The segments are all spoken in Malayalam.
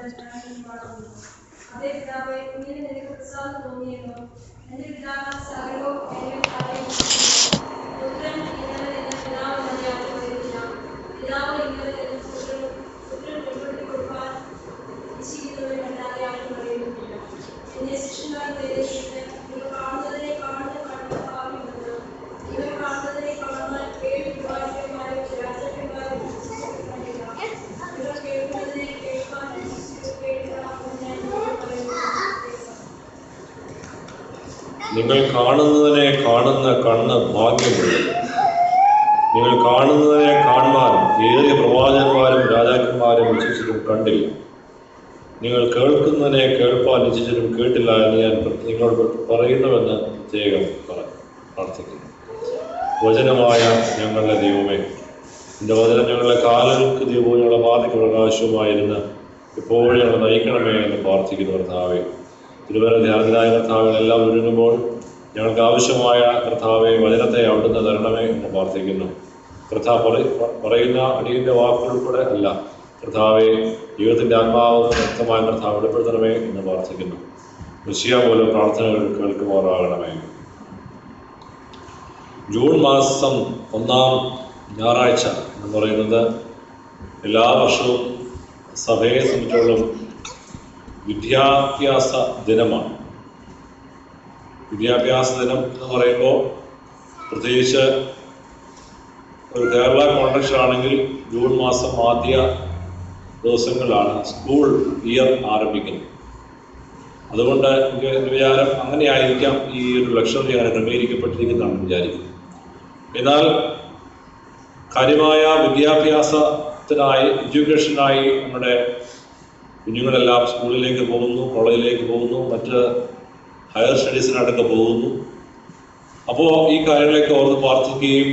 അതേ പിതാവേ, ഇങ്ങനെ നിനക്ക് പ്രസാദം തോന്നിയല്ലോ. എന്റെ പിതാവ് സകലവും എന്നെ പുത്രൻ ഇങ്ങനെ എന്ന പിതാവ് മതിയാക്കി വരുന്നില്ല. പിതാവ് ഇങ്ങനെ എന്ന പുത്രൻ വെളിപ്പെടുത്തി കൊടുക്കാൻ ഇച്ഛിക്കുന്നവരല്ലാതെ ആരും പറയുന്നില്ല. എന്നെ ശിഷ്യന്മാർ നേരിട്ട് ഇവ കാണുന്നതിനെ കാണുന്ന കണ്ണ് ഭാവിയുണ്ടെന്ന്, ഇവ കാണുന്നതിനെ കാണുവാൻ 7 പ്രവാചകന്മാരും രാജാക്കന്മാരും കണ്ടില്ല. ഇവ കേൾക്കുന്നതിനെ കേൾക്കാൻ നിങ്ങൾ കാണുന്നതിനെ കാണുന്ന കണ്ണ് ഭാഗ്യമുള്ളത്. നിങ്ങൾ കാണുന്നതിനെ കാണുവാൻ ഏറിയ പ്രവാചകന്മാരും രാജാക്കന്മാരും ഇച്ഛിച്ചിട്ടും കണ്ടില്ല. നിങ്ങൾ കേൾക്കുന്നതിനെ കേൾപ്പാൻ ഇച്ഛിച്ചിട്ടും കേട്ടില്ല എന്ന് ഞാൻ നിങ്ങളോട് പറയുന്നുവെന്ന് പ്രത്യേകം പ്രാർത്ഥിക്കുന്നു. വചനമായ ഞങ്ങളുടെ ദൈവമേ, എൻ്റെ വചനം ഞങ്ങളുടെ കാലുകൾക്ക് ദൈവവും ഞങ്ങളുടെ പാതയ്ക്ക് പ്രകാശവുമായിരുന്ന് എപ്പോഴും ഞങ്ങൾ നയിക്കണമേ എന്ന് പ്രാർത്ഥിക്കുന്നു. കർത്താവേ, തിരുവനന്തപുരം ധ്യാനത്തിനായ കർത്താവിനെല്ലാം ഒരുങ്ങുമ്പോൾ ഞങ്ങൾക്ക് ആവശ്യമായ കർത്താവെ വചനത്തെ അവിടുന്ന് തരണമേ എന്ന് പ്രാർത്ഥിക്കുന്നു. കർത്താവ് പറയുന്ന അടിയൻ്റെ വാക്കുകൾ അല്ല, കർത്താവെ ജീവിതത്തിൻ്റെ ആത്മാവ് വ്യക്തമായ കർത്താവ് വെളിപ്പെടുത്തണമേ എന്ന് പ്രാർത്ഥിക്കുന്നു. ഋഷിയ പോലെ പ്രാർത്ഥനകൾ കേൾക്കുമാറാകണമേ. ജൂൺ മാസം 1-ാം ഞായറാഴ്ച എന്ന് പറയുന്നത് എല്ലാ വർഷവും സഭയെ സംബന്ധിച്ചോളം വിദ്യാഭ്യാസ ദിനമാണ്. വിദ്യാഭ്യാസ ദിനം എന്ന് പറയുമ്പോൾ പ്രത്യേകിച്ച് ഒരു കേരള കോൺടെക്സ്റ്റ് ആണെങ്കിൽ ജൂൺ മാസം ആദ്യ ദിവസങ്ങളിലാണ് സ്കൂൾ ഇയർ ആരംഭിക്കുന്നത്. അതുകൊണ്ട് എനിക്ക് വിചാരം അങ്ങനെയായിരിക്കാം ഈ ഒരു ലക്ഷ്യം ഞാൻ ക്രമീകരിക്കപ്പെട്ടിരിക്കുന്നതാണ് വിചാരിക്കുന്നത്. എന്നാൽ കാര്യമായ വിദ്യാഭ്യാസത്തിനായി എഡ്യൂക്കേഷനായി നമ്മുടെ കുഞ്ഞുങ്ങളെല്ലാം സ്കൂളിലേക്ക് പോകുന്നു, കോളേജിലേക്ക് പോകുന്നു, മറ്റ് ഹയർ സ്റ്റഡീസിനായിട്ടൊക്കെ പോകുന്നു. അപ്പോൾ ഈ കാര്യങ്ങളൊക്കെ ഓർത്ത് പ്രാർത്ഥിക്കുകയും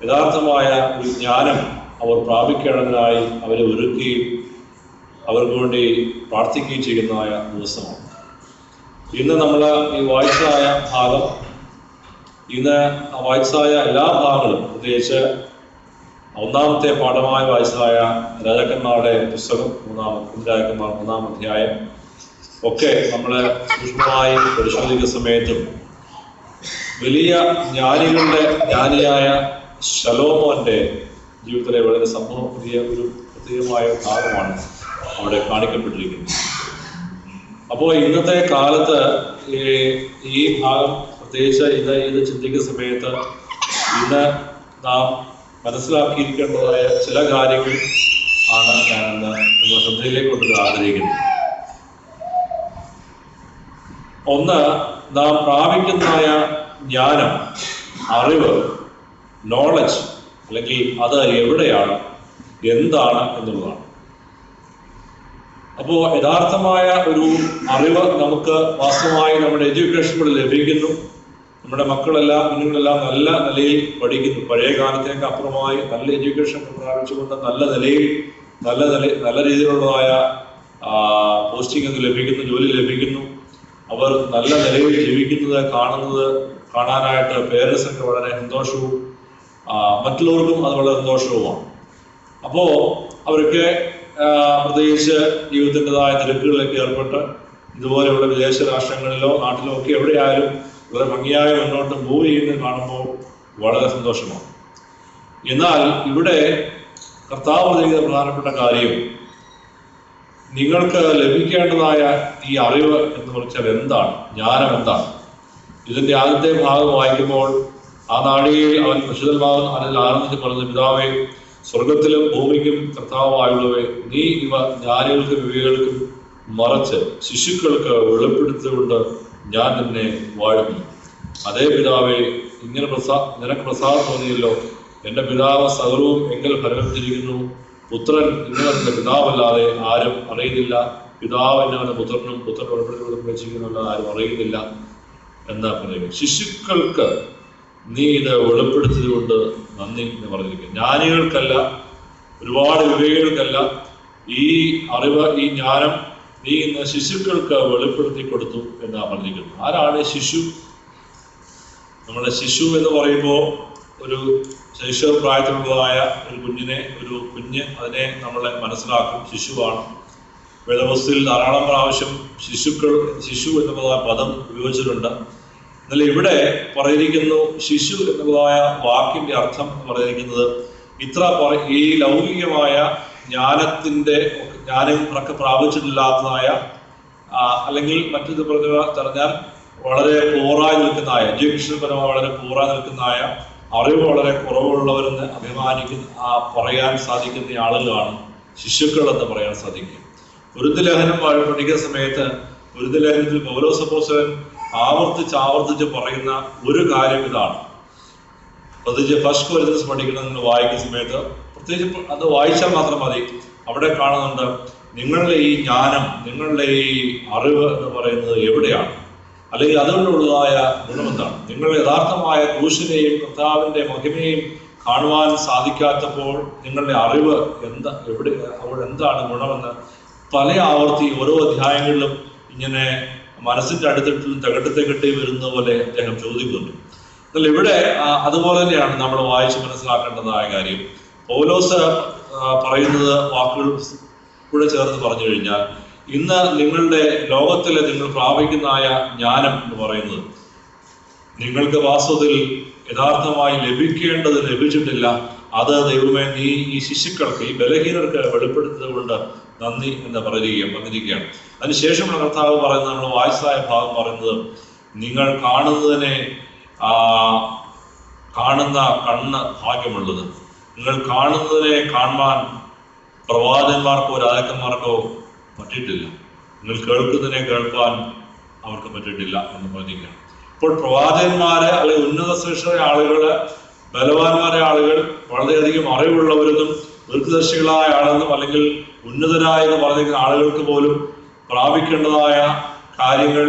യഥാർത്ഥമായ ഒരു ജ്ഞാനം അവർ പ്രാപിക്കേണ്ടതിനായി അവരെ ഒരുക്കുകയും അവർക്ക് വേണ്ടി പ്രാർത്ഥിക്കുകയും ചെയ്യുന്നതായ ദിവസമാണ്. ഇന്ന് നമ്മൾ ഈ വായിച്ചതായ ഭാഗം, ഇന്ന് വായിച്ചതായ എല്ലാ ഭാഗങ്ങളും പ്രത്യേകിച്ച് 1-ാമത്തെ പാഠമായി വായിച്ചതായ രാജാക്കന്മാരുടെ പുസ്തകം 3-ാം അധ്യായം ഒക്കെ നമ്മൾ സൂക്ഷ്മമായി പരിശോധിക്കുന്ന സമയത്തും വലിയ ജ്ഞാനികളുടെ ജ്ഞാനിയായ ശലോമോന്റെ ജീവിതത്തിലെ വളരെ വലിയ ഒരു പ്രത്യേകമായ ഭാഗമാണ് അവിടെ കാണിക്കപ്പെട്ടിരിക്കുന്നത്. അപ്പോൾ ഇന്നത്തെ കാലത്ത് ഈ ഭാഗം പ്രത്യേകിച്ച് ഇത് ചിന്തിക്കുന്ന സമയത്ത് ഇന്ന് നാം മനസ്സിലാക്കിയിരിക്കേണ്ടതായ ചില കാര്യങ്ങൾ ആണ് ഞാനിന്ന് നിങ്ങൾ ശ്രദ്ധയിലേക്ക് കൊണ്ടുവരാൻ ആഗ്രഹിക്കുന്നത്. ഒന്ന്, നാം പ്രാപിക്കുന്നതായ ജ്ഞാനം, അറിവ്, നോളജ് അല്ലെങ്കിൽ അത് എവിടെയാണ്, എന്താണ് എന്നുള്ളതാണ്. അപ്പോൾ യഥാർത്ഥമായ ഒരു അറിവ് നമുക്ക് വാസ്തവമായി നമ്മുടെ എഡ്യൂക്കേഷനിലൂടെ ലഭിക്കുന്നു. നമ്മുടെ മക്കളെല്ലാം കുഞ്ഞുങ്ങളെല്ലാം നല്ല നിലയിൽ പഠിക്കുന്നു. പഴയ കാലത്തേക്ക് അപ്പുറമായി നല്ല എഡ്യൂക്കേഷൻ പ്രാപിച്ചുകൊണ്ട് നല്ല രീതിയിലുള്ളതായ പോസ്റ്റിംഗ് ലഭിക്കുന്നു, ജോലി ലഭിക്കുന്നു. അവർ നല്ല നിലയിൽ ജീവിക്കുന്നത് കാണാനായിട്ട് പേരൻസൊക്കെ വളരെ സന്തോഷവും മറ്റുള്ളവർക്കും അത് വളരെ സന്തോഷവുമാണ്. അപ്പോൾ അവർക്ക് പ്രത്യേകിച്ച് ജീവിതത്തിൻ്റെതായ തിരക്കുകളിലൊക്കെ ഏർപ്പെട്ട് ഇതുപോലെയുള്ള വിദേശ രാഷ്ട്രങ്ങളിലോ നാട്ടിലോ ഒക്കെ എവിടെയായാലും വളരെ ഭംഗിയായി മുന്നോട്ട് മൂവ് ചെയ്യുന്നത് കാണുമ്പോൾ വളരെ സന്തോഷമാണ്. എന്നാൽ ഇവിടെ കർത്താവ് ചെയ്യുന്ന പ്രധാനപ്പെട്ട കാര്യം, നിങ്ങൾക്ക് ലഭിക്കേണ്ടതായ ഈ അറിവ് എന്ന് വെച്ചാൽ എന്താണ്, ജ്ഞാനം എന്താണ്? ഇതിൻ്റെ ആദ്യത്തെ ഭാഗം വായിക്കുമ്പോൾ ആ നാഴികയിൽ അവൻ പരിശുദ്ധനാമം അതിൽ ആനന്ദിച്ച് പറഞ്ഞ, പിതാവേ, സ്വർഗത്തിലും ഭൂമിക്കും കർത്താവായുള്ളവേ, നീ ഇവ ജ്ഞാനികൾക്കും വിവേകൾക്കും മറച്ച് ശിശുക്കൾക്ക് വെളിപ്പെടുത്തിക്കൊണ്ട് ഞാൻ നിന്നെ വാഴുന്നു. അതേ പിതാവേ, ഇങ്ങനെ നിനക്ക് പ്രസാദം തോന്നിയല്ലോ. എൻ്റെ പിതാവ് സകലവും എങ്കിൽ ഫലവത്തിരിക്കുന്നു. പുത്രൻ ഇന്നവൻ്റെ പിതാവല്ലാതെ ആരും അറിയുന്നില്ല. പിതാവ് എന്നവൻ്റെ പുത്രനും പുത്രൻ വെളിപ്പെടുത്തി ആരും അറിയുന്നില്ല എന്ന് പറയുന്നു. ശിശുക്കൾക്ക് നീ ഇത് വെളിപ്പെടുത്തിയത് കൊണ്ട് നന്ദി എന്ന് പറഞ്ഞിരിക്കുന്നു. ജ്ഞാനികൾക്കല്ല, ഒരുപാട് വിവേകികൾക്കല്ല ഈ അറിവ്, ഈ ജ്ഞാനം നീ ഇന്ന് ശിശുക്കൾക്ക് വെളിപ്പെടുത്തി കൊടുത്തു എന്നാണ് പറഞ്ഞിരിക്കുന്നത്. ആരാണ് ശിശു? നമ്മുടെ ശിശു എന്ന് പറയുമ്പോൾ ഒരു ശൈശവ പ്രായത്തിലുള്ളതായ ഒരു കുഞ്ഞ് അതിനെ നമ്മളെ മനസ്സിലാക്കും, ശിശുവാണ്. വേദപുസ്തകത്തിൽ ധാരാളം പ്രാവശ്യം ശിശു എന്നുള്ളതായ പദം ഉപയോഗിച്ചിട്ടുണ്ട്. എന്നാൽ ഇവിടെ പറഞ്ഞിരിക്കുന്നു ശിശു എന്നുള്ളതായ വാക്കിന്റെ അർത്ഥം എന്ന് പറഞ്ഞിരിക്കുന്നത് ഈ ലൗകികമായ ജ്ഞാനം ഒക്കെ പ്രാപിച്ചിട്ടില്ലാത്തതായ അല്ലെങ്കിൽ മറ്റൊരു പറഞ്ഞാൽ വളരെ പോറായി നിൽക്കുന്നതായ എഡ്യൂക്കേഷൻ പരമായി വളരെ പോറായി നിൽക്കുന്നതായ അറിവ് വളരെ കുറവുള്ളവരെന്ന് പറയാൻ സാധിക്കുന്ന ആളുകളാണ് ശിശുക്കൾ എന്ന് പറയാൻ സാധിക്കും. ഗുരുത്വലേഖനം പഠിക്കുന്ന സമയത്ത് ഗുരുത്വലേഖനത്തിൽ പൗലോസ് അപ്പോസ്തലൻ ആവർത്തിച്ച് പറയുന്ന ഒരു കാര്യം ഇതാണ്. പ്രത്യേകിച്ച് ഫസ്റ്റ് കൊരിന്ത്യൻസ് പഠിക്കുന്ന നിങ്ങൾ വായിക്കുന്ന സമയത്ത് പ്രത്യേകിച്ച് അത് വായിച്ചാൽ മാത്രം മതി. അവിടെ കാണുന്നുണ്ട് നിങ്ങളുടെ ഈ ജ്ഞാനം, നിങ്ങളുടെ ഈ അറിവ് എന്ന് പറയുന്നത് എവിടെയാണ്, അല്ലെങ്കിൽ അതുകൊണ്ടുള്ളതായ ഗുണമെന്താണ്? നിങ്ങൾ യഥാർത്ഥമായ ക്രൂശിനെയും കർത്താവിന്റെ മഹിമയും കാണുവാൻ സാധിക്കാത്തപ്പോൾ നിങ്ങളുടെ അറിവ് അവിടെ എന്താണ് ഗുണമെന്ന് പല ആവർത്തി ഓരോ അധ്യായങ്ങളിലും ഇങ്ങനെ മനസ്സിന്റെ അടുത്തിട്ടും തകട്ടത്തെ കെട്ടി വരുന്ന പോലെ അദ്ദേഹം ചോദിക്കുന്നു. എന്നാൽ ഇവിടെ അതുപോലെ തന്നെയാണ് നമ്മൾ വായിച്ച് മനസ്സിലാക്കേണ്ടതായ കാര്യം. പൗലോസ് പറയുന്നത് വാക്കുകൾ കൂടെ ചേർത്ത് പറഞ്ഞു കഴിഞ്ഞാൽ, ഇന്ന് നിങ്ങളുടെ ലോകത്തിലെ നിങ്ങൾ പ്രാപിക്കുന്നതായ ജ്ഞാനം എന്ന് പറയുന്നത് നിങ്ങൾക്ക് വാസ്തവത്തിൽ യഥാർത്ഥമായി ലഭിക്കേണ്ടത് ലഭിച്ചിട്ടില്ല. അത് ദൈവമേ നീ ഈ ശിശുക്കൾക്ക്, ഈ ബലഹീനർക്ക് വെളിപ്പെടുത്തുന്നത് കൊണ്ട് നന്ദി എന്ന് പറഞ്ഞിരിക്കുകയാണ്. അതിനുശേഷമുള്ള കർത്താവ് പറയുന്നത്, നമ്മൾ വായിച്ചായ ഭാഗം പറയുന്നത്, നിങ്ങൾ കാണുന്ന കണ്ണ് ഭാഗ്യമുള്ളത്. നിങ്ങൾ കാണുന്നതിനെ കാണുവാൻ പ്രവാചകന്മാർക്കോ രാജാക്കന്മാർക്കോ പറ്റിയിട്ടില്ല. നിങ്ങൾ കേൾക്കുന്നതിനെ കേൾക്കാൻ അവർക്ക് പറ്റിയിട്ടില്ല എന്ന് പറഞ്ഞിരിക്കുകയാണ്. ഇപ്പോൾ പ്രവാചകന്മാരെ അല്ലെങ്കിൽ ഉന്നത ശ്രേഷ്ഠരായ ആളുകള്, ബലവാന്മാരായ ആളുകൾ, വളരെയധികം അറിവുള്ളവരെന്നും ദീർഘദർശികളായ ആളെന്നും അല്ലെങ്കിൽ ഉന്നതരായെന്ന് പറഞ്ഞിരിക്കുന്ന ആളുകൾക്ക് പോലും പ്രാപിക്കേണ്ടതായ കാര്യങ്ങൾ,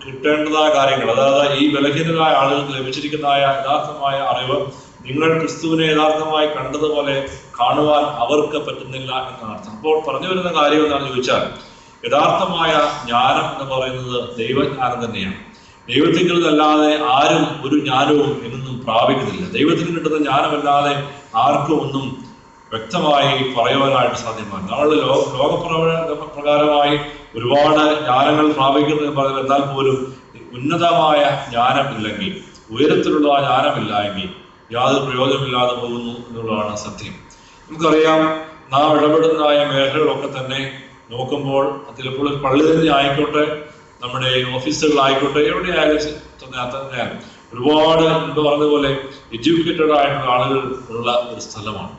കിട്ടേണ്ടതായ കാര്യങ്ങൾ, അതായത് ഈ ബലഹീനരായ ആളുകൾക്ക് ലഭിച്ചിരിക്കുന്നതായ യഥാർത്ഥമായ അറിവ് നിങ്ങൾ ക്രിസ്തുവിനെ യഥാർത്ഥമായി കണ്ടതുപോലെ കാണുവാൻ അവർക്ക് പറ്റുന്നില്ല എന്നാണ് അർത്ഥം. അപ്പോൾ പറഞ്ഞു വരുന്ന കാര്യം എന്താണെന്ന് ചോദിച്ചാൽ, യഥാർത്ഥമായ ജ്ഞാനം എന്ന് പറയുന്നത് ദൈവജ്ഞാനം തന്നെയാണ്. ദൈവത്തിൽ നിന്നല്ലാതെ ആരും ഒരു ജ്ഞാനവും എന്നൊന്നും പ്രാപിക്കുന്നില്ല. ദൈവത്തിന് കിട്ടുന്ന ജ്ഞാനമല്ലാതെ ആർക്കും ഒന്നും വ്യക്തമായി പറയുവാനായിട്ട് സാധ്യമാണ്. നമ്മളുടെ ലോകപ്രകാരമായി ഒരുപാട് ജ്ഞാനങ്ങൾ പ്രാപിക്കുന്നത് പറയുന്നത്, എന്നാൽ പോലും ഉന്നതമായ ജ്ഞാനം ഇല്ലെങ്കിൽ, ഉയരത്തിലുള്ള ജ്ഞാനമില്ല എങ്കിൽ യാതൊരു പ്രയോജനമില്ലാതെ പോകുന്നു എന്നുള്ളതാണ് സത്യം. നമുക്കറിയാം, നാം ഇടപെടുന്നതായ മേഖലകളൊക്കെ തന്നെ നോക്കുമ്പോൾ ചിലപ്പോൾ പള്ളി തന്നെ ആയിക്കോട്ടെ, നമ്മുടെ ഓഫീസുകളായിക്കോട്ടെ, എവിടെയായാലും തന്നെ ഒരുപാട് മുമ്പ് പറഞ്ഞതുപോലെ എഡ്യൂക്കേറ്റഡ് ആയിട്ടുള്ള ആളുകൾ ഉള്ള ഒരു സ്ഥലമാണ്.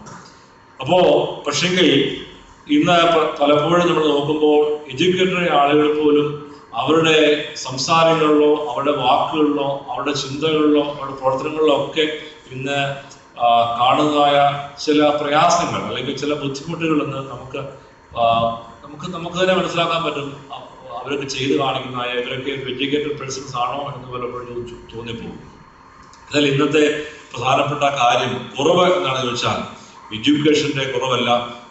പക്ഷെങ്കിൽ ഇന്ന് പലപ്പോഴും നമ്മൾ നോക്കുമ്പോൾ എഡ്യൂക്കേറ്റഡ് ആളുകൾ പോലും അവരുടെ സംസാരങ്ങളിലോ അവരുടെ വാക്കുകളിലോ അവരുടെ ചിന്തകളിലോ അവരുടെ പ്രവർത്തനങ്ങളിലോ ഒക്കെ ഇന്ന് കാണുന്നതായ ചില പ്രയാസങ്ങൾ അല്ലെങ്കിൽ ചില ബുദ്ധിമുട്ടുകൾ എന്ന് നമുക്ക് തന്നെ മനസ്സിലാക്കാൻ പറ്റും. അവരൊക്കെ ചെയ്ത് കാണിക്കുന്നതായ ഇവരൊക്കെ എഡ്യൂക്കേറ്റഡ് പേഴ്സൺസ് ആണോ എന്ന് പലപ്പോഴും തോന്നിപ്പോകും. എന്നാൽ ഇന്നത്തെ പ്രധാനപ്പെട്ട കാര്യം കുറവ് എന്നാണ് ചോദിച്ചാൽ എഡ്യൂക്കേഷന്റെ കുറവല്ല,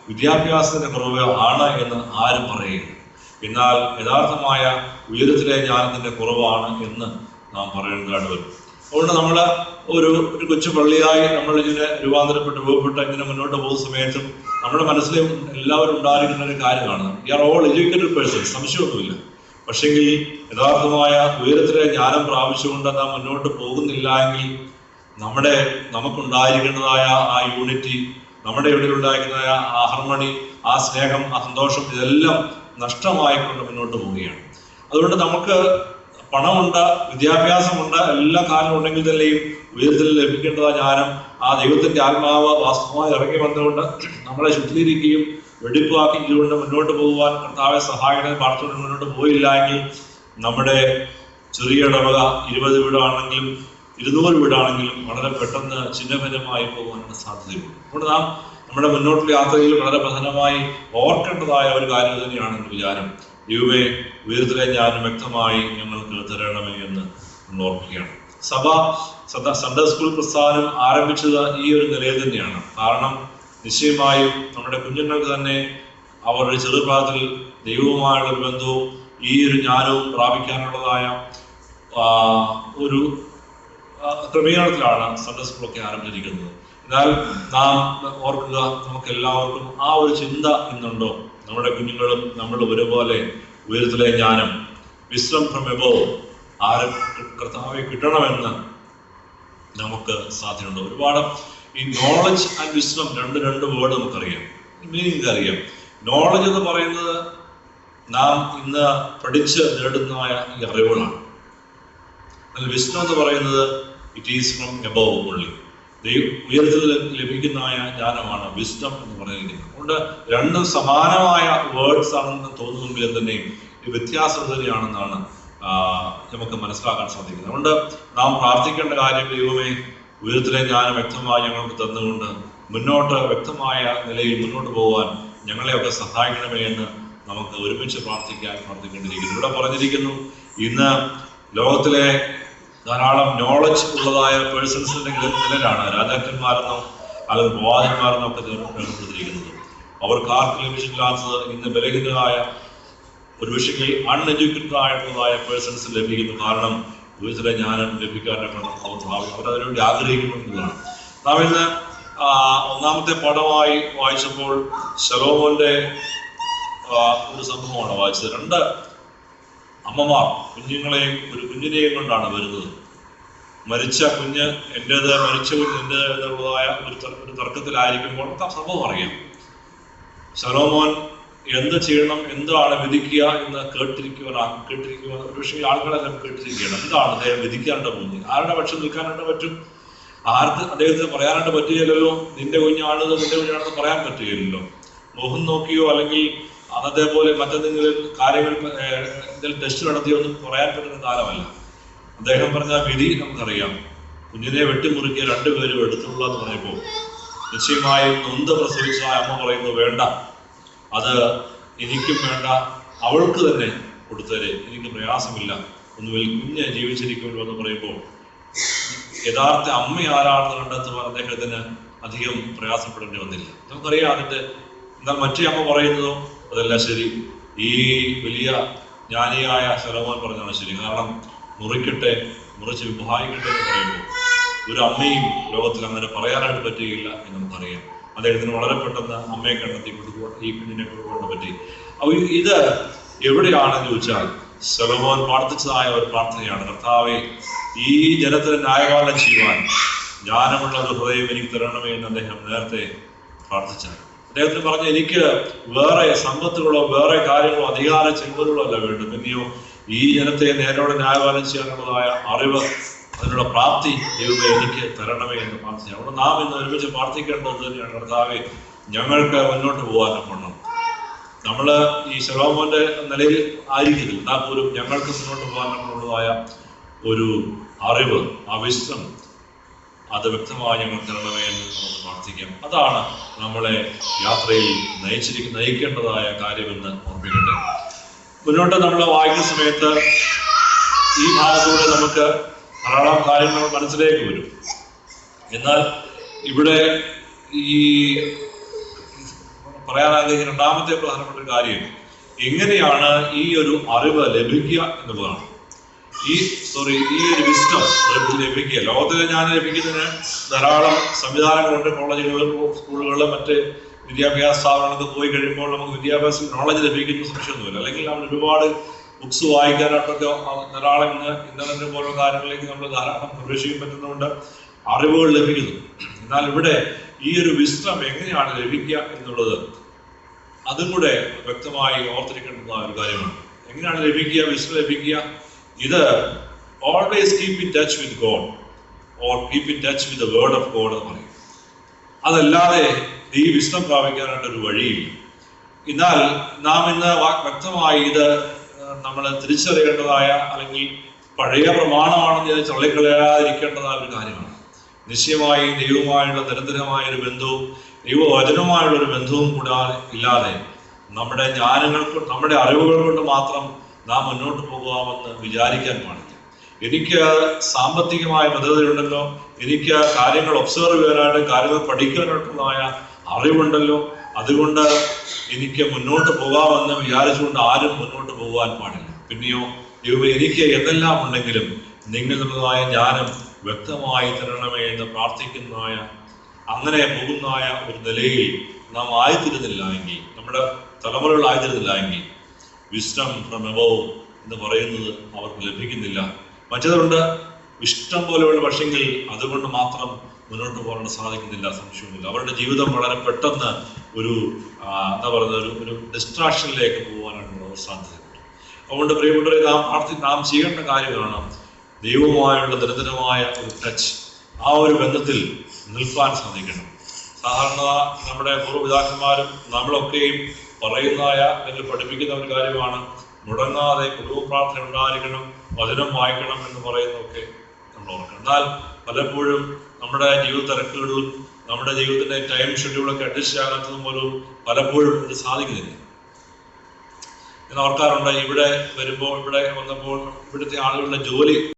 വിദ്യാഭ്യാസത്തിന്റെ കുറവ് ആണ് എന്ന് ആരും പറയുകയില്ല. എന്നാൽ യഥാർത്ഥമായ ഉയരത്തിലെ ജ്ഞാനത്തിന്റെ കുറവാണ് എന്ന് നാം പറയേണ്ടതായിട്ട് വരും. അതുകൊണ്ട് നമ്മൾ ഒരു കൊച്ചു പള്ളിയായി നമ്മൾ ഇങ്ങനെ രൂപാന്തരപ്പെട്ട് ഇങ്ങനെ മുന്നോട്ട് പോകുന്ന സമയത്തും നമ്മുടെ മനസ്സിൽ എല്ലാവരും ഉണ്ടായിരിക്കുന്ന ഒരു കാര്യമാണ്, we are all educated persons, സംശയമൊന്നുമില്ല. പക്ഷെങ്കിൽ യഥാർത്ഥമായ ഉയരത്തിലെ ജ്ഞാനം പ്രാപിച്ചുകൊണ്ട് നാം മുന്നോട്ട് പോകുന്നില്ല എങ്കിൽ നമുക്കുണ്ടായിരിക്കുന്നതായ ആ യൂണിറ്റി, നമ്മുടെ ഇവിടെ ഉണ്ടായിരിക്കുന്നതായ ആ ഹാർമണി, ആ സ്നേഹം, ആ സന്തോഷം, ഇതെല്ലാം നഷ്ടമായിക്കൊണ്ട് മുന്നോട്ട് പോവുകയാണ്. അതുകൊണ്ട് നമുക്ക് പണമുണ്ട്, വിദ്യാഭ്യാസമുണ്ട്, എല്ലാ കാര്യവും ഉണ്ടെങ്കിൽ തന്നെയും ഉയരത്തിൽ ലഭിക്കേണ്ടതാ ജ്ഞാനം, ആ ദൈവത്തിന്റെ ആത്മാവ് വാസ്തവമായി ഇറങ്ങി വന്നുകൊണ്ട് നമ്മളെ ശുദ്ധീകരിക്കുകയും വെടിപ്പാക്കി ഇതുകൊണ്ട് മുന്നോട്ട് പോകുവാൻ കർത്താവെ സഹായിക്കുന്ന പ്രാർത്ഥന മുന്നോട്ട് പോയില്ല എങ്കിൽ നമ്മുടെ ചെറിയ ഇടവക 20 വീടാണെങ്കിലും 200 വീടാണെങ്കിലും വളരെ പെട്ടെന്ന് ചിഹ്നഭിന്നമായി പോകാനുള്ള സാധ്യതയുണ്ട്. അതുകൊണ്ട് നാം നമ്മുടെ മുന്നോട്ടുള്ള യാത്രയിൽ വളരെ പ്രധാനമായി ഓർക്കേണ്ടതായ ഒരു കാര്യം തന്നെയാണ് എൻ്റെ വിചാരം. ദൈവമേ, ഉയരത്തിലെ ജ്ഞാനം വ്യക്തമായി ഞങ്ങൾക്ക് തരണമേ എന്ന് നമ്മൾ ഓർക്കുകയാണ്. സൺഡേ സ്കൂൾ പ്രസ്ഥാനം ആരംഭിച്ചത് ഈ ഒരു നിലയിൽ തന്നെയാണ്. കാരണം നിശ്ചയമായും നമ്മുടെ കുഞ്ഞുങ്ങൾക്ക് തന്നെ അവരുടെ ചെറുപ്രായത്തിൽ ദൈവവുമായുള്ള ഒരു ബന്ധവും ഈ ഒരു ജ്ഞാനവും പ്രാപിക്കാനുള്ളതായ ഒരു ക്രമീകരണത്തിലാണ് സൺഡേ സ്കൂളൊക്കെ ആരംഭിച്ചിരിക്കുന്നത്. എന്നാൽ നാം ഓർക്കുക, നമുക്ക് എല്ലാവർക്കും ആ ഒരു ചിന്ത ഇന്നുണ്ടോ? നമ്മുടെ കുഞ്ഞുങ്ങളും നമ്മൾ ഒരുപോലെ ഉയരത്തിലെ ജ്ഞാനം, വിസ്ഡം ഫ്രം എബോവ്, ആരും കർത്താവെ കിട്ടണമെന്ന് നമുക്ക് സാധ്യതയുണ്ട്. ഒരുപാട് ഈ നോളജ് ആൻഡ് വിസ്ഡം രണ്ട് വേർഡ് നമുക്കറിയാം, മീനിങ് അറിയാം. നോളജ് എന്ന് പറയുന്നത് നാം ഇന്ന് പഠിച്ച് നേടുന്നതായ ഈ അറിവുകളാണ്. എന്നാൽ വിസ്ഡം എന്ന് പറയുന്നത് it is from above only, ഉയരത്തിൽ ലഭിക്കുന്നതായ ജ്ഞാനമാണ് വിസ്ഡം എന്ന് പറഞ്ഞിരിക്കുന്നത്. അതുകൊണ്ട് രണ്ടും സമാനമായ വേർഡ്സ് ആണെന്ന് തോന്നുമെങ്കിലും തന്നെ ഈ വ്യത്യാസം തന്നെയാണെന്നാണ് നമുക്ക് മനസ്സിലാക്കാൻ സാധിക്കുന്നത്. അതുകൊണ്ട് നാം പ്രാർത്ഥിക്കേണ്ട കാര്യം, ദൈവമേ ഉയരത്തിലെ ജ്ഞാനം വ്യക്തമായി ഞങ്ങൾക്ക് തന്നുകൊണ്ട് മുന്നോട്ട് വ്യക്തമായ നിലയിൽ മുന്നോട്ട് പോകാൻ ഞങ്ങളെയൊക്കെ സഹായിക്കണമേ എന്ന് നമുക്ക് ഒരുമിച്ച് പ്രാർത്ഥിക്കേണ്ടിയിരിക്കുന്നു. ഇവിടെ പറഞ്ഞിരിക്കുന്നു, ഇന്ന് ലോകത്തിലെ ധാരാളം നോളജ് ഉള്ളതായ പേഴ്സൺസിന്റെ നിലയിലാണ് രാജാക്കന്മാരെന്നോ അല്ലെങ്കിൽ പ്രവാചകന്മാരെന്നോ ഒക്കെ രേഖപ്പെടുത്തിയിരിക്കുന്നത്. അവർക്ക് ആർക്ക് ലഭിച്ചിട്ടില്ലാത്തത് ഇന്ന് ബലഹീനരായ ഒരു വിഷയത്തിൽ അൺഎഡ്യൂക്കേറ്റഡ് ആയിട്ടുള്ളതായ പേഴ്സൺസ് ലഭിക്കുന്നു. കാരണം ഉയരത്തിലെ ജ്ഞാനം ലഭിക്കാനൊക്കെ അവരതിനുവേണ്ടി ആഗ്രഹിക്കുന്നു എന്നുള്ളതാണ്. നാം ഇന്ന് ഒന്നാമത്തെ പാഠമായി വായിച്ചപ്പോൾ ശലോമോന്റെ ഒരു സംഭവമാണ് വായിച്ചത്. രണ്ട് അമ്മമാർ ഒരു കുഞ്ഞിനെയും കൊണ്ടാണ് വരുന്നത്. മരിച്ച കുഞ്ഞ് എന്റേത്, മരിച്ച കുഞ്ഞ് എന്റേത് എന്നുള്ളതായ ഒരു തർക്കത്തിലായിരിക്കുമ്പോൾ സംഭവം അറിയാം. ശലോമോൻ എന്ത് ചെയ്യണം, എന്താണ് വിധിക്കുക എന്ന് കേട്ടിരിക്കുക ഒരു പക്ഷേ ആളുകളെല്ലാം കേട്ടിരിക്കുകയാണ്. എന്താണ് അദ്ദേഹം വിധിക്കാനായിട്ട് കുഞ്ഞ്, ആരുടെ പക്ഷം നിൽക്കാനായിട്ട് പറ്റും? ആർക്ക് അദ്ദേഹത്തിന് പറയാനായിട്ട് പറ്റുകയില്ലല്ലോ. നിന്റെ കുഞ്ഞാണെന്ന് പറയാൻ പറ്റുകയില്ലല്ലോ. മുഖം നോക്കിയോ അല്ലെങ്കിൽ അന്നത്തെ പോലെ മറ്റെന്തെങ്കിലും കാര്യങ്ങൾ എന്തെങ്കിലും ടെസ്റ്റ് നടത്തിയോ ഒന്നും പറയാൻ പറ്റുന്ന കാലമല്ല. അദ്ദേഹം പറഞ്ഞ വിധി നമുക്കറിയാം. കുഞ്ഞിനെ വെട്ടിമുറുക്കിയ രണ്ടുപേരും എടുത്തുള്ള എന്ന് പറഞ്ഞപ്പോൾ നിശ്ചയമായും നൊന്ത് പ്രസവിച്ച അമ്മ പറയുന്നു, വേണ്ട, അത് എനിക്കും വേണ്ട, അവൾക്ക് തന്നെ കൊടുത്തരെ, എനിക്ക് പ്രയാസമില്ല, ഒന്നുമില്ല, കുഞ്ഞ് ജീവിച്ചിരിക്കുമല്ലോ എന്ന് പറയുമ്പോൾ യഥാർത്ഥ അമ്മ ആരാണെന്ന് കണ്ടെത്തുവാൻ അദ്ദേഹത്തിന് അധികം പ്രയാസപ്പെടേണ്ടി വന്നില്ല. നമുക്കറിയാം അതിന്റെ. എന്നാൽ മറ്റേ അമ്മ പറയുന്നതോ അതല്ല ശരി, ഈ വലിയ ജ്ഞാനിയായ ശലോമോൻ പറഞ്ഞാണ് ശരി. കാരണം മുറിച്ച് വിഭാഗിക്കട്ടെ എന്ന് പറയുമ്പോൾ ഒരു അമ്മയും ലോകത്തിൽ അങ്ങനെ പറയാനായിട്ട് പറ്റുകയില്ല എന്ന് നമുക്കറിയാം. അദ്ദേഹത്തിന് വളരെ പെട്ടെന്ന് അമ്മയെ കണ്ടെത്തി ഈ കുഞ്ഞിനെ കൊണ്ടുപോകാൻ പറ്റി. അപ്പൊ ഇത് എവിടെയാണെന്ന് ചോദിച്ചാൽ ശലോമോൻ പ്രാർത്ഥിച്ചതായ ഒരു പ്രാർത്ഥനയാണ്. കർത്താവേ, ഈ ജനത്തിന് ന്യായപാലനം ചെയ്യുവാൻ ജ്ഞാനമുള്ള ഒരു ഹൃദയം എനിക്ക് തരണമേ എന്ന് അദ്ദേഹം നേരത്തെ പ്രാർത്ഥിച്ചാണ്. അദ്ദേഹത്തിന് പറഞ്ഞ, എനിക്ക് വേറെ സമ്പത്തുകളോ വേറെ കാര്യങ്ങളോ അധികാര ചെമ്പുകളോ അല്ല വേണ്ടത്, പിന്നെയോ ഈ ജനത്തെ നേരോടെ ന്യായപാലനം ചെയ്യാനുള്ളതായ അറിവ്, അതിനുള്ള പ്രാപ്തി ദൈവമേ എനിക്ക് തരണമേ എന്ന് പ്രാർത്ഥിച്ചു. അവിടെ നാം ഇന്ന് ഒരുമിച്ച് പ്രാർത്ഥിക്കേണ്ടത് തന്നെയാണ്. കർത്താവേ, ഞങ്ങൾക്ക് മുന്നോട്ട് പോകാനൊക്കെ നമ്മൾ ഈ ശലോമോന്റെ നിലയിൽ ആയിരിക്കില്ല, എന്നാൽ പോലും ഞങ്ങൾക്ക് മുന്നോട്ട് പോകാനുള്ളതായ ഒരു അറിവ്, ആ വിസ്ഡം, അത് വ്യക്തമായി ഞങ്ങൾ തരണമേ എന്ന് നമുക്ക് പ്രാർത്ഥിക്കാം. അതാണ് നമ്മളെ യാത്രയിൽ നയിക്കേണ്ടതായ കാര്യമെന്ന് ഓർമ്മിക്കട്ടെ. മുന്നോട്ട് നമ്മൾ വായിക്കുന്ന സമയത്ത് ഈ ഭാഗത്തൂടെ നമുക്ക് ധാരാളം കാര്യങ്ങൾ മനസ്സിലേക്ക് വരും. എന്നാൽ ഇവിടെ ഈ പറയാൻ ആഗ്രഹിക്കുന്ന രണ്ടാമത്തെ പ്രധാനപ്പെട്ട ഒരു കാര്യം, എങ്ങനെയാണ് ഈ ഒരു അറിവ് ലഭിക്കുക എന്നുള്ളതാണ്. ഈ ഒരു വിസ്ഡം ലഭിക്കുക, ലോകത്തിലെ ജ്ഞാനം ലഭിക്കുന്നതിന് ധാരാളം സംവിധാനങ്ങളുണ്ട്. കോളേജുകളിലും സ്കൂളുകളിലും മറ്റ് വിദ്യാഭ്യാസ സ്ഥാപനങ്ങൾക്ക് പോയി കഴിയുമ്പോൾ നമുക്ക് വിദ്യാഭ്യാസ നോളജ് ലഭിക്കുന്ന സംശയമൊന്നുമില്ല. അല്ലെങ്കിൽ നമ്മൾ ഒരുപാട് ബുക്സ് വായിക്കാനായിട്ടൊക്കെ ധാരാളം ഇന്റർനെറ്റ് പോലുള്ള കാര്യങ്ങളിലേക്ക് നമ്മൾ ധാരാളം പ്രവേശിക്കാൻ പറ്റുന്നതുകൊണ്ട് അറിവുകൾ ലഭിക്കുന്നു. എന്നാൽ ഇവിടെ ഈ ഒരു വിസ്ഡം എങ്ങനെയാണ് ലഭിക്കുക എന്നുള്ളത് അതും കൂടെ വ്യക്തമായി ഓർത്തിരിക്കേണ്ടുന്ന ഒരു കാര്യമാണ്. എങ്ങനെയാണ് ലഭിക്കുക, വിസ്ഡം ലഭിക്കുക? ഇത് always keep in touch with God or keep in touch with the word of God എന്ന് പറയും. അതല്ലാതെ ഈ വിസ്ഡം പ്രാപിക്കാനായിട്ടൊരു വഴിയില്ല. എന്നാൽ നാം ഇന്ന് വ്യക്തമായി ഇത് നമ്മൾ തിരിച്ചറിയേണ്ടതായ, അല്ലെങ്കിൽ പഴയ പ്രമാണമാണെന്ന് തള്ളിക്കളയാതിരിക്കേണ്ടതായ ഒരു കാര്യമാണ്. നിശ്ചയമായി ദൈവവുമായുള്ള നിരന്തരമായ ഒരു ബന്ധവും ദൈവവചനവുമായുള്ള ഒരു ബന്ധവും കൂടാതെ ഇല്ലാതെ നമ്മുടെ നമ്മുടെ അറിവുകൾ കൊണ്ട് മാത്രം നാം മുന്നോട്ട് പോകാമെന്ന് വിചാരിക്കാൻ പാടില്ല. എനിക്ക് സാമ്പത്തികമായ ഭദ്രതയുണ്ടല്ലോ, എനിക്ക് കാര്യങ്ങൾ ഒബ്സർവ് ചെയ്യാനായിട്ട്, കാര്യങ്ങൾ പഠിക്കാനായിട്ടുള്ളതായ അറിവുണ്ടല്ലോ, അതുകൊണ്ട് എനിക്ക് മുന്നോട്ട് പോകാമെന്ന് വിചാരിച്ചുകൊണ്ട് ആരും മുന്നോട്ട് പോകാൻ പാടില്ല. പിന്നെയോ എനിക്ക് എന്തെല്ലാം ഉണ്ടെങ്കിലും നിങ്ങളുടേതായ ജ്ഞാനം വ്യക്തമായി തരണമേ എന്ന് പ്രാർത്ഥിക്കുന്നതായ അങ്ങനെ പോകുന്നതായ ഒരു നിലയിൽ നാം ആയിത്തീരുന്നില്ല എങ്കിൽ, നമ്മുടെ തലമുറകളായിത്തീരുന്നില്ല എങ്കിൽ, വിസ്ഡം ഫ്രം എബോവ് എന്ന് പറയുന്നത് അവർക്ക് ലഭിക്കുന്നില്ല. മറ്റേതുകൊണ്ട് ഇഷ്ടം പോലെയുള്ള പക്ഷെങ്കിൽ അതുകൊണ്ട് മാത്രം മുന്നോട്ട് പോകാൻ സാധിക്കുന്നില്ല, സംശയവുമില്ല. അവരുടെ ജീവിതം വളരെ പെട്ടെന്ന് ഒരു എന്താ പറയുന്നത് ഒരു ഡിസ്ട്രാക്ഷനിലേക്ക് പോകാനുള്ള സാധ്യതയുണ്ട്. അതുകൊണ്ട് പ്രിയപ്പെട്ടവരെ, നാം ചെയ്യേണ്ട കാര്യമാണ് ദൈവവുമായുള്ള നിരന്തരമായ ഒരു ടച്ച്, ആ ഒരു ബന്ധത്തിൽ നിൽക്കാൻ സാധിക്കണം. സാധാരണ നമ്മുടെ പൂർവ്വപിതാക്കന്മാരും നമ്മളൊക്കെയും പറയുന്നതായ അല്ലെങ്കിൽ പഠിപ്പിക്കുന്ന ഒരു കാര്യമാണ് മുടങ്ങാതെ കുടുംബ പ്രാർത്ഥന ഉണ്ടായിരിക്കണം, വചനം വായിക്കണം എന്ന് പറയുന്നതൊക്കെ നമ്മൾ ഓർക്കണം. എന്നാൽ പലപ്പോഴും നമ്മുടെ ജീവിത തിരക്കുകളിലും നമ്മുടെ ജീവിതത്തിന്റെ ടൈം ഷെഡ്യൂളൊക്കെ അഡ്ജസ്റ്റ് ആകാത്തത് മൂലവും പലപ്പോഴും ഇത് സാധിക്കുന്നില്ല. ഞാൻ ഓർക്കാറുണ്ട്, ഇവിടെ വന്നപ്പോൾ ഇവിടുത്തെ ആളുകളുടെ ജോലി